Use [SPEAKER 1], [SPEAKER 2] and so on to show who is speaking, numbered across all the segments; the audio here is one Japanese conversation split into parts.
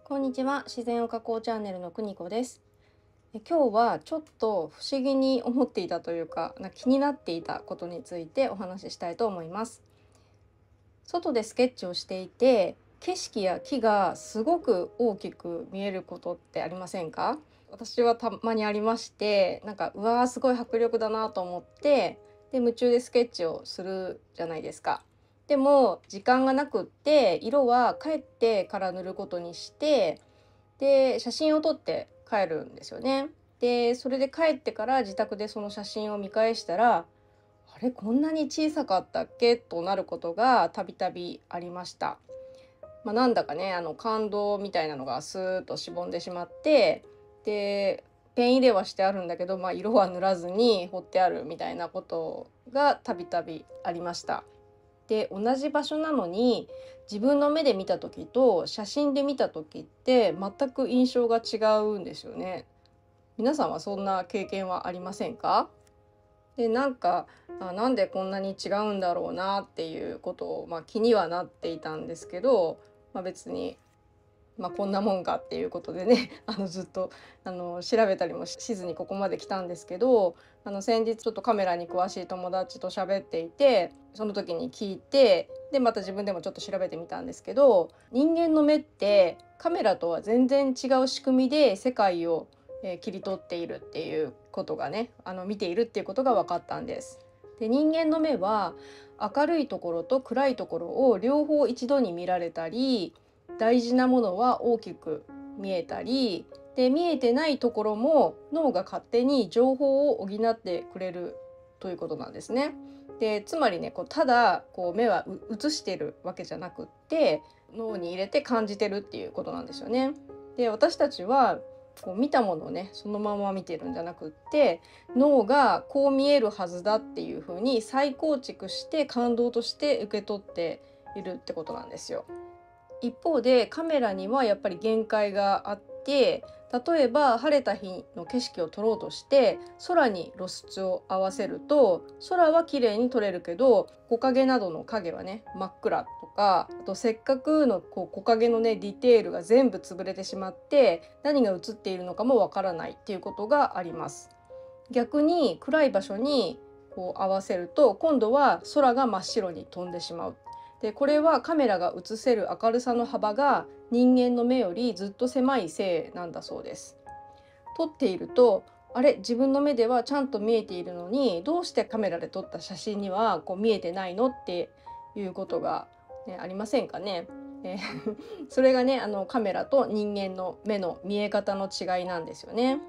[SPEAKER 1] こんにちは、自然を加工チャンネルのくにこです。今日はちょっと不思議に思っていたというか、気になっていたことについてお話ししたいと思います。外でスケッチをしていて、景色や木がすごく大きく見えることってありませんか？私はたまにありまして、うわーすごい迫力だなと思って、で夢中でスケッチをするじゃないですか。でも時間がなくって、色は帰ってから塗ることにして、で写真を撮って帰るんですよね。でそれで帰ってから自宅でその写真を見返したら、あれこんなに小さかったっけとなることがたびたびありました。なんだかね、感動みたいなのがスーッとしぼんでしまって、でペン入れはしてあるんだけど、色は塗らずに彫ってあるみたいなことがたびたびありました。で同じ場所なのに、自分の目で見た時と写真で見た時って全く印象が違うんですよね。皆さんはそんな経験はありませんか？でなんでこんなに違うんだろうなっていうことを、気にはなっていたんですけど、別にこんなもんかっていうことでねずっと調べたりもしずにここまで来たんですけど、先日ちょっとカメラに詳しい友達と喋っていて、その時に聞いて、でまた自分でもちょっと調べてみたんですけど、人間の目ってカメラとは全然違う仕組みで世界を切り取っているっていうことがね、見ているっていうことが分かったんです。で人間の目は明るいところと暗いところを両方一度に見られたり、大事なものは大きく見えたり、で見えてないところも脳が勝手に情報を補ってくれるということなんですね。でつまりね、ただ目は映してるわけじゃなくって、脳に入れて感じてるっていうことなんですよね。で私たちは見たものをねそのまま見てるんじゃなくって、脳がこう見えるはずだっていう風に再構築して感動として受け取っているってことなんですよ。一方でカメラにはやっぱり限界があって、例えば晴れた日の景色を撮ろうとして空に露出を合わせると、空は綺麗に撮れるけど木陰などの影はね真っ暗とか、あとせっかくの木陰のねディテールが全部潰れてしまって何が映っているのかもわからないっていうことがあります。逆に暗い場所に合わせると、今度は空が真っ白に飛んでしまう。でこれはカメラが映せる明るさの幅が人間の目よりずっと狭いせいなんだそうです。撮っていると、あれ自分の目ではちゃんと見えているのに、どうしてカメラで撮った写真には見えてないのっていうことが、ありませんかね。それがねカメラと人間の目の見え方の違いなんですよね。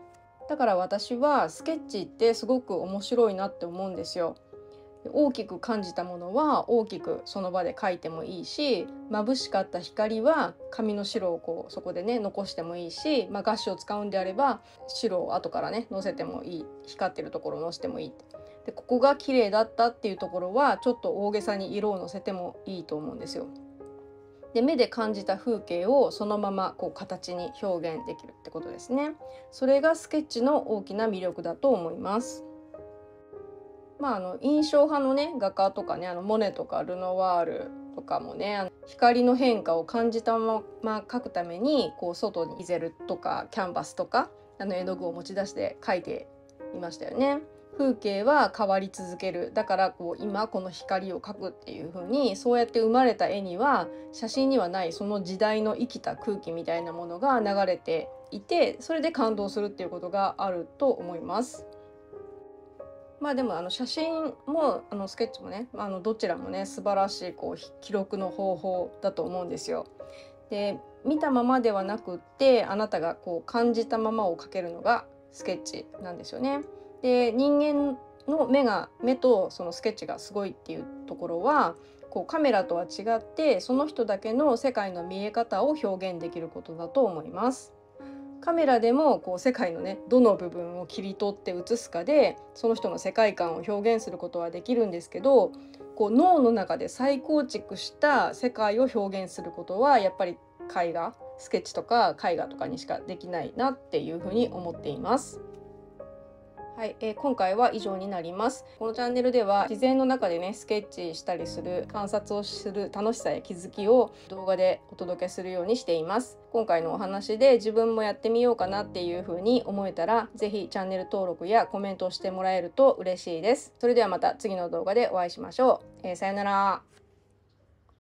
[SPEAKER 1] だから私はスケッチってすごく面白いなって思うんですよ。大きく感じたものは大きくその場で描いてもいいし、眩しかった光は紙の白をそこでね残してもいいし、ガッシュを使うんであれば白を後からね載せてもいい、光ってるところを載せてもいいって。でここが綺麗だったっていうところはちょっと大げさに色を載せてもいいと思うんですよ。で目で感じた風景をそのまま形に表現できるってことですね。それがスケッチの大きな魅力だと思います。印象派のね画家とかね、モネとかルノワールとかもね、光の変化を感じたまま描くために外にイゼルとかキャンバスとか絵の具を持ち出して描いていましたよね。風景は変わり続ける、だから今この光を描くっていう風に、そうやって生まれた絵には写真にはないその時代の生きた空気みたいなものが流れていて、それで感動するっていうことがあると思います。でも写真もスケッチもね、どちらもね素晴らしい記録の方法だと思うんですよ。で見たままではなくって、あなたが感じたままを描けるのがスケッチなんですよね。で人間の目とそのスケッチがすごいっていうところは、カメラとは違ってその人だけの世界の見え方を表現できることだと思います。カメラでも世界のねどの部分を切り取って写すかでその人の世界観を表現することはできるんですけど、脳の中で再構築した世界を表現することはやっぱりスケッチとか絵画とかにしかできないなっていうふうに思っています。はい、今回は以上になります。このチャンネルでは自然の中でねスケッチしたりする観察をする楽しさや気づきを動画でお届けするようにしています。今回のお話で自分もやってみようかなっていう風に思えたら、ぜひチャンネル登録やコメントをしてもらえると嬉しいです。それではまた次の動画でお会いしましょう。さよなら。